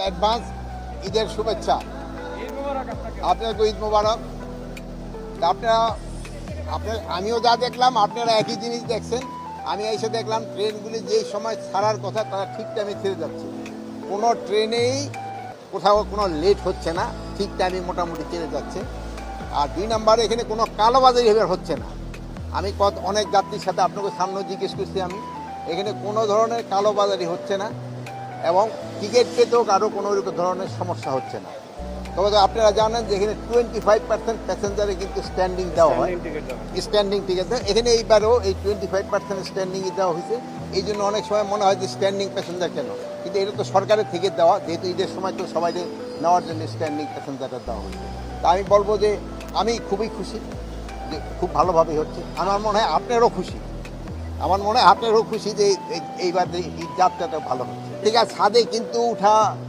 Advance ঈদের শুভেচ্ছা। আপনাকে ঈদ মোবারক। আমিও যা দেখলাম আপনারা একই জিনিস দেখছেন। আমি এসে দেখলাম ট্রেনগুলি যেই সময় ছাড়ার কথা তারা ঠিক টাইমে ছেড়ে যাচ্ছে। কোনো ট্রেনেই কোথাও কোনো লেট হচ্ছে না, ঠিক টাইমে মোটামুটি ছেড়ে যাচ্ছে। আর 2 নম্বরে এখানে কোনো কালোবাজারি এবার হচ্ছে না। আমি অনেক যাত্রীর সাথে আপনাকে সামনে জিজ্ঞেস করছি, আমি এখানে কোনো ধরনের কালোবাজারি হচ্ছে না এবং টিকিট পেতেও কারো কোনো ধরনের সমস্যা হচ্ছে না। তবে আপনারা জানেন যে এখানে 25% প্যাসেঞ্জারে কিন্তু স্ট্যান্ডিং দেওয়া হয়, স্ট্যান্ডিং টিকিট দেয়। এখানে এইবারও এই 25% স্ট্যান্ডিংই দেওয়া হয়েছে। এই জন্য অনেক সময় মনে হয় যে স্ট্যান্ডিং প্যাসেঞ্জার কেন, কিন্তু এটা তো সরকারের থেকে দেওয়া, যেহেতু ঈদের সময় তো সবাই নেওয়ার জন্য স্ট্যান্ডিং প্যাসেঞ্জারটা দেওয়া হয়েছে। তা আমি বলবো যে আমি খুবই খুশি, যে খুব ভালোভাবেই হচ্ছে। আমার মনে হয় আপনারও খুশি, যে এইবার ঈদ যাত্রাটা ভালো হচ্ছে। ঠিক আছে, ছাদে কিন্তু উঠা